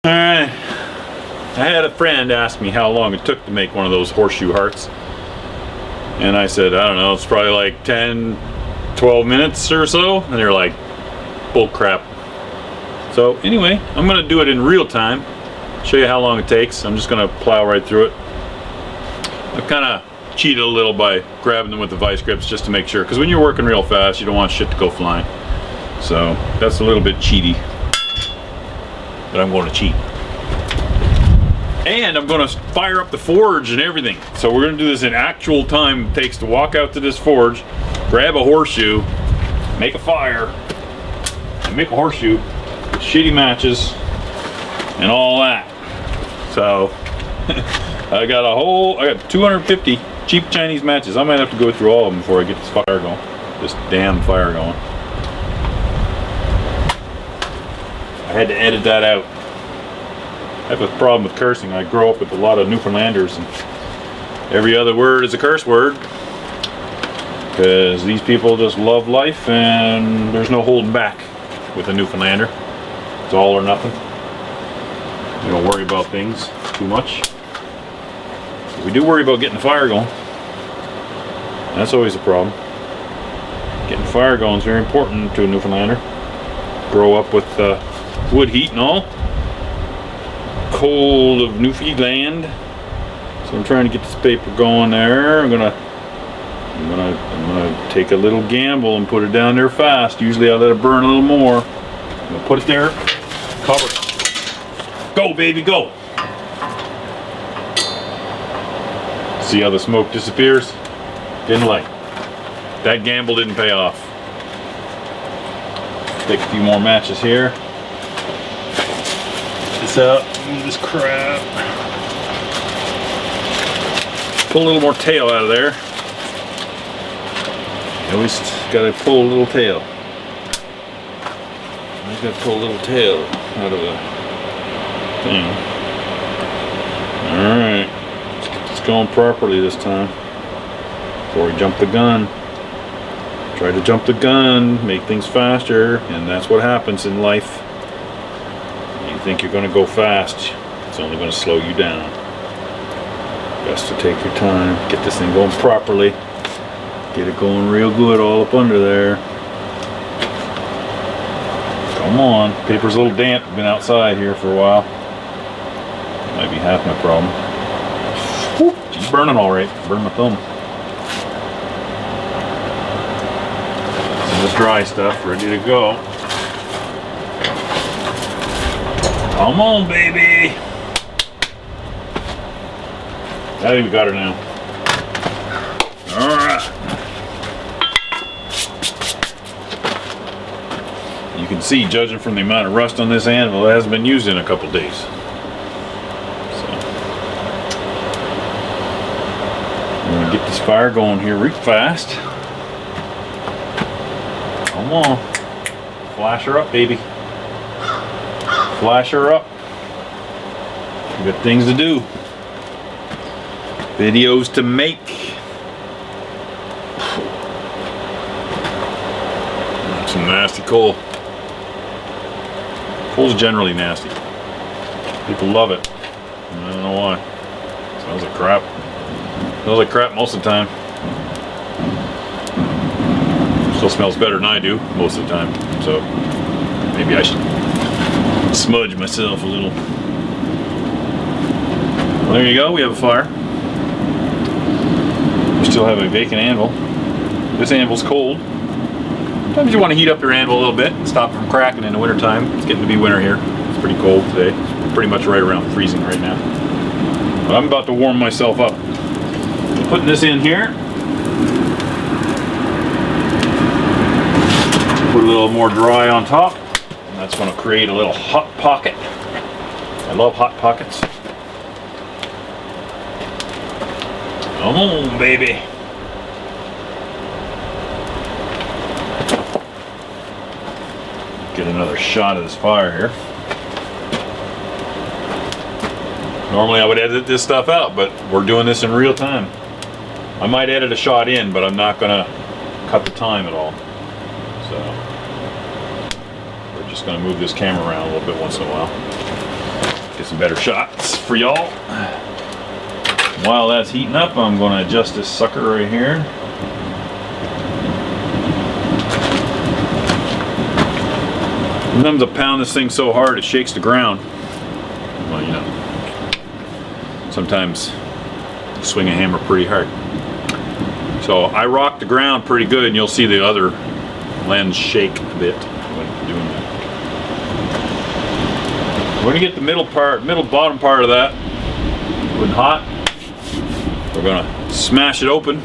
Alright, I had a friend ask me how long it took to make one of those horseshoe hearts. And I said, I don't know, it's probably like 10, 12 minutes or so. And they're like, bull crap. So anyway, I'm going to do it in real time. Show you how long it takes. I'm just going to plow right through it. I've kind of cheated a little by grabbing them with the vice grips just to make sure. Because when you're working real fast, you don't want shit to go flying. So that's a little bit cheaty. But I'm going to cheat. And I'm going to fire up the forge and everything. So we're going to do this in actual time it takes to walk out to this forge, grab a horseshoe, make a fire, and make a horseshoe with shitty matches and all that. So I got 250 cheap Chinese matches. I might have to go through all of them before I get this fire going. This damn fire going. I had to edit that out. I have a problem with cursing. I grow up with a lot of Newfoundlanders and every other word is a curse word because these people just love life and there's no holding back with a Newfoundlander. It's all or nothing. You don't worry about things too much. But we do worry about getting the fire going. That's always a problem. Getting the fire going is very important to a Newfoundlander. Grow up with wood heat and all. Cold of Newfoundland. So I'm trying to get this paper going there. I'm gonna take a little gamble and put it down there fast. Usually I let it burn a little more. I'm gonna put it there, cover it. Go baby, go! See how the smoke disappears? Didn't like. That gamble didn't pay off. Take a few more matches here. This out, move this crap. Pull a little more tail out of there. You always gotta pull a little tail. Always gotta pull a little tail out of the thing. Alright, let's get this going properly this time. Before we jump the gun. Try to jump the gun, make things faster, and that's what happens in life. You think you're going to go fast, it's only going to slow you down. Best to take your time, get this thing going properly, get it going real good all up under there. Come on, paper's a little damp, been outside here for a while. Might be half my problem. Whew, she's burning alright, burned my thumb. The dry stuff ready to go. Come on, baby. I think we got her now. All right. You can see, judging from the amount of rust on this anvil, it hasn't been used in a couple days. So I'm gonna get this fire going here real fast. Come on. Flash her up, baby. Flash her up. We got things to do. Videos to make. Some nasty coal. Coal's generally nasty. People love it. I don't know why. Smells like crap. Smells like crap most of the time. Still smells better than I do most of the time, so maybe I should smudge myself a little. Well, there you go, we have a fire. We still have a vacant anvil. This anvil's cold. Sometimes you want to heat up your anvil a little bit and stop it from cracking in the wintertime. It's getting to be winter here. It's pretty cold today. It's pretty much right around freezing right now. But I'm about to warm myself up. Putting this in here. Put a little more dry on top, and that's going to create a little hot pocket. I love hot pockets. Come on, baby. Get another shot of this fire here. Normally I would edit this stuff out, but we're doing this in real time. I might edit a shot in, but I'm not going to cut the time at all. So we're just going to move this camera around a little bit once in a while. get some better shots for y'all. While that's heating up, I'm going to adjust this sucker right here. Sometimes I pound this thing so hard it shakes the ground. Well, you know, sometimes you swing a hammer pretty hard. So I rock the ground pretty good, and you'll see the other lens shake a bit when doing that. We're gonna get the bottom part of that good and hot. We're gonna smash it open,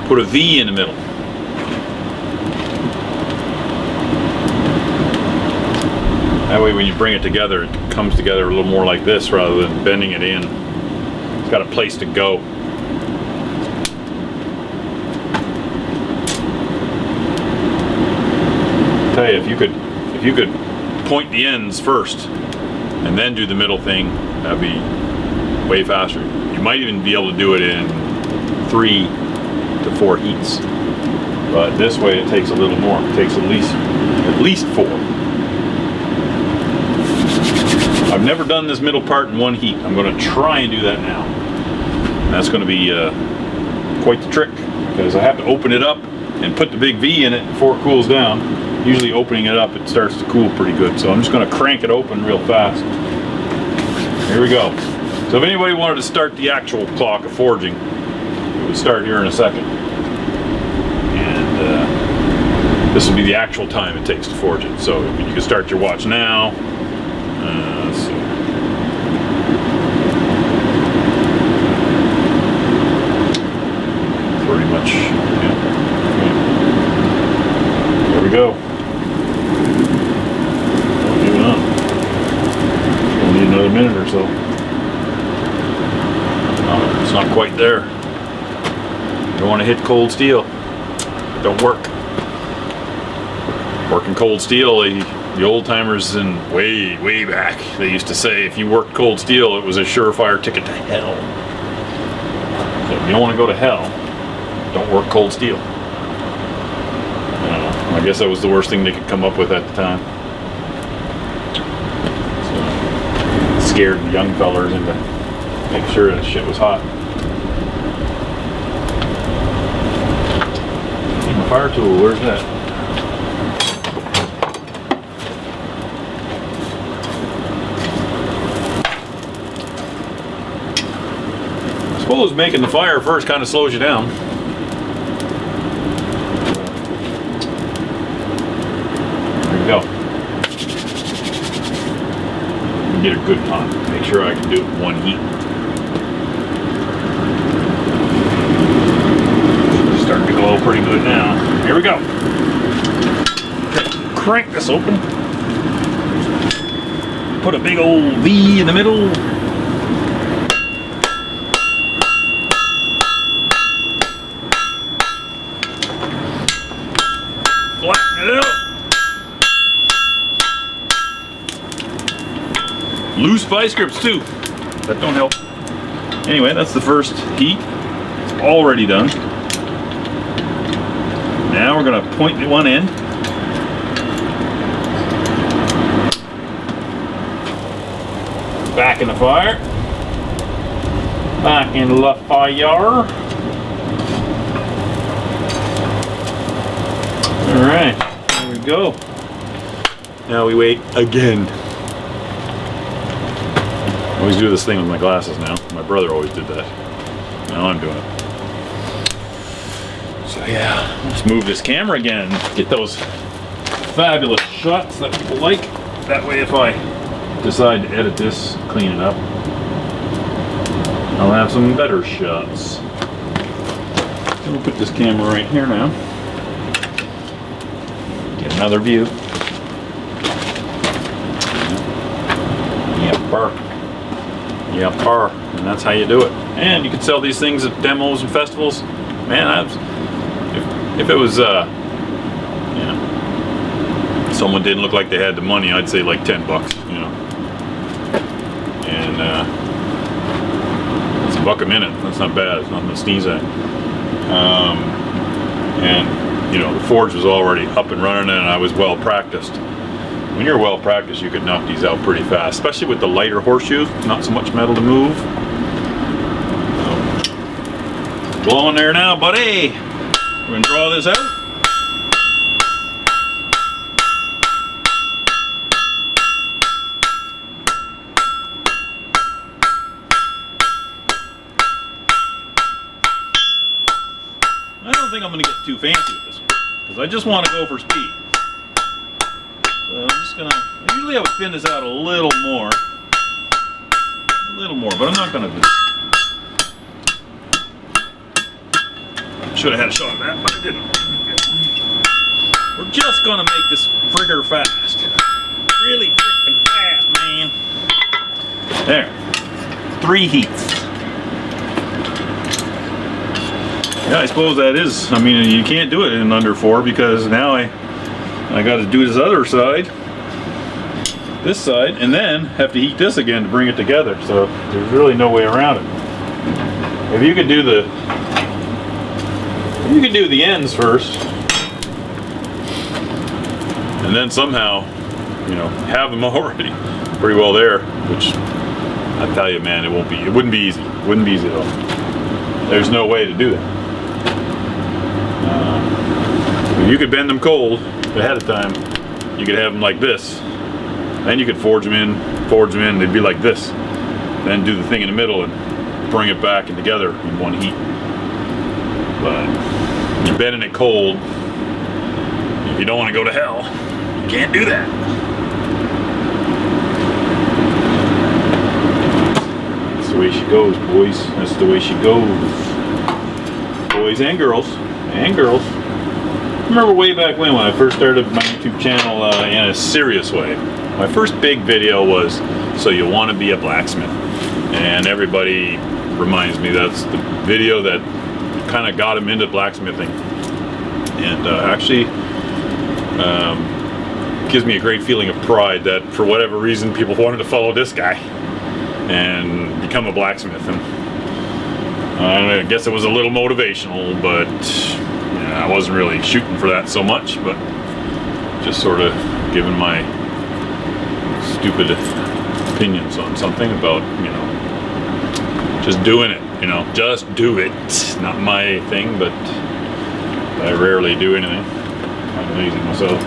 put a V in the middle. That way when you bring it together, it comes together a little more like this rather than bending it in. It's got a place to go. I tell you, if you could point the ends first and then do the middle thing, that'd be way faster. You might even be able to do it in 3 to 4 heats. But this way it takes a little more. It takes at least 4. I've never done this middle part in 1 heat. I'm going to try and do that now. And that's going to be quite the trick, because I have to open it up and put the big V in it before it cools down. Usually opening it up, it starts to cool pretty good. So I'm just going to crank it open real fast. Here we go. So if anybody wanted to start the actual clock of forging, it would start here in a second. And this will be the actual time it takes to forge it. So you can start your watch now. Let's see. Pretty much, yeah. There we go. Maybe not. We'll need another minute or so. Oh, it's not quite there. You don't want to hit cold steel. It don't work. Working cold steel, the old timers in way back, they used to say if you worked cold steel, it was a surefire ticket to hell. So if you don't want to go to hell, don't work cold steel. I guess that was the worst thing they could come up with at the time. So, scared young fellers into making sure that shit was hot. Need my fire tool, where's that? I suppose making the fire first kind of slows you down. Go. Get a good pot. Make sure I can do it in 1 heat. Starting to glow pretty good now. Here we go. Okay, crank this open. Put a big old V in the middle. Flatten it out. Loose vice grips too. That don't help. Anyway, that's the first heat. It's already done. Now we're going to point the one end. Back in the fire. Back in the fire. Alright, there we go. Now we wait again. I always do this thing with my glasses now. My brother always did that. Now I'm doing it. So yeah, let's move this camera again. Get those fabulous shots that people like. That way if I decide to edit this, clean it up, I'll have some better shots. So we'll put this camera right here now. Get another view. Yep, Yep, and that's how you do it. And you can sell these things at demos and festivals. Man, if it was, you know, someone didn't look like they had the money, I'd say like $10, you know. And it's $1 a minute. That's not bad. It's nothing to sneeze at. And you know, the forge was already up and running, and I was well practiced. when you're well practiced, you can knock these out pretty fast, especially with the lighter horseshoes. Not so much metal to move. So, go on there now, buddy. We're gonna draw this out. I don't think I'm gonna get too fancy with this one, because I just want to go for speed. So I'm just gonna, usually I would thin this out a little more, but I'm not gonna do. Should have had a shot at that, but I didn't. We're just gonna make this frigger fast. Really freaking fast, man. There. 3 heats. Yeah, I suppose that is. I mean, you can't do it in under 4 because now I got to do this other side, this side, and then have to heat this again to bring it together. So there's really no way around it. If you could do the ends first, and then somehow, you know, have them already pretty well there. Which I tell you, man, it wouldn't be easy. It wouldn't be easy at all. There's no way to do that. If you could bend them cold ahead of time, you could have them like this. Then you could forge them in, they'd be like this. Then do the thing in the middle and bring it back and together in one heat. But you're bending it cold. If you don't want to go to hell, you can't do that. That's the way she goes, boys. That's the way she goes. Boys and girls. And girls. I remember way back when I first started my YouTube channel in a serious way. My first big video was, so you want to be a blacksmith. And everybody reminds me that's the video that kind of got him into blacksmithing. And actually gives me a great feeling of pride that for whatever reason people wanted to follow this guy and become a blacksmith. And I guess it was a little motivational, but I wasn't really shooting for that so much, but just sort of giving my stupid opinions on something about, you know, just doing it, you know, just do it. Not my thing, but I rarely do anything. I'm lazy myself.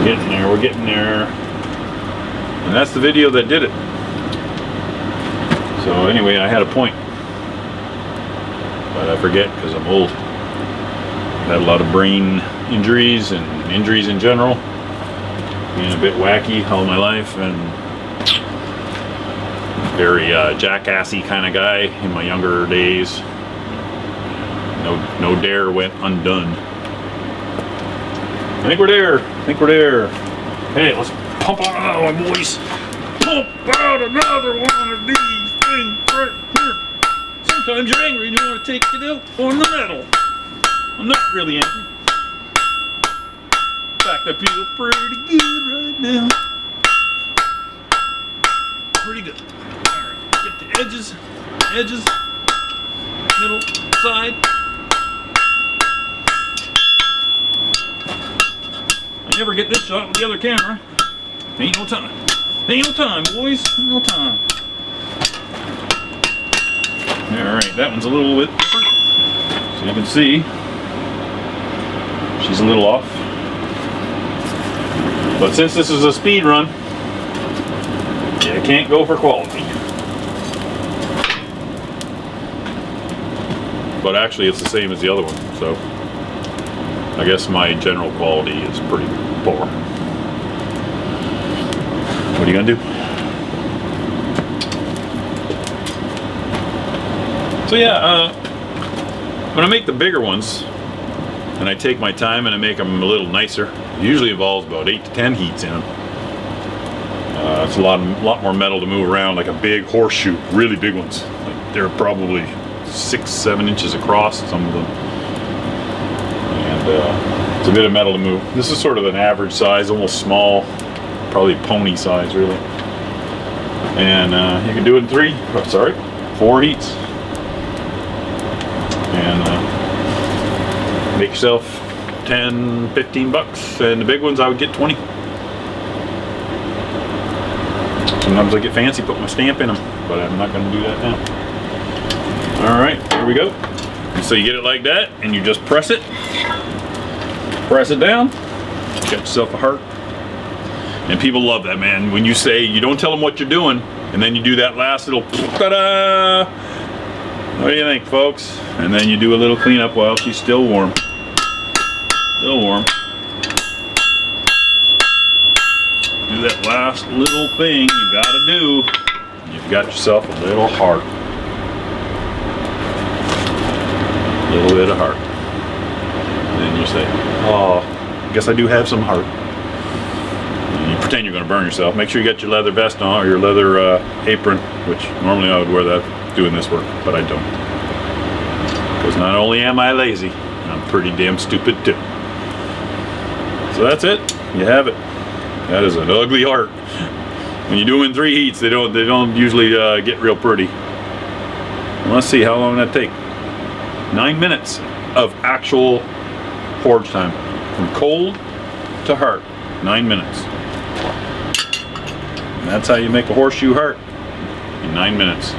We're getting there. And that's the video that did it. So anyway, I had a point. But I forget because I'm old. Had a lot of brain injuries and injuries in general. Being a bit wacky all my life and very jackassy kind of guy in my younger days. No dare went undone. I think we're there. Hey, let's pump out another one, boys. Pump out another one of these things right here. Sometimes you're angry and you want to take it out on the metal. I'm not really angry. In fact, I feel pretty good right now. Pretty good. Alright, get the edges, middle, side. I never get this shot with the other camera. Ain't no time. Ain't no time, boys. Ain't no time. Alright, that one's a little bit different. So you can see she's a little off. But since this is a speed run, you can't go for quality. But actually it's the same as the other one, so I guess my general quality is pretty poor. What are you gonna do? So yeah, when I make the bigger ones, and I take my time and I make them a little nicer, it usually involves about 8 to 10 heats in them. It's a lot more metal to move around, like a big horseshoe, really big ones. Like they're probably 6-7 inches across, some of them. And it's a bit of metal to move. This is sort of an average size, almost small, probably pony size, really. And you can do it in 4 heats. And make yourself 10, 15 bucks, and the big ones I would get 20. Sometimes I get fancy, put my stamp in them, but I'm not going to do that now. All right, here we go. So you get it like that, and you just press it down, got yourself a heart. And people love that, man. When you say, you don't tell them what you're doing, and then you do that last little ta-da. What do you think, folks? And then you do a little cleanup while she's still warm. Still warm. Do that last little thing you gotta do. You've got yourself a little heart. A little bit of heart. And then you say, oh, I guess I do have some heart. And you pretend you're gonna burn yourself. Make sure you got your leather vest on, or your leather apron, which normally I would wear that doing this work, but I don't. Because not only am I lazy, I'm pretty damn stupid too. So that's it. You have it. That is an ugly heart. When you do them in 3 heats, they don't usually get real pretty. Well, let's see, how long did that take? 9 minutes of actual forge time, from cold to heart. 9 minutes. And that's how you make a horseshoe heart in 9 minutes.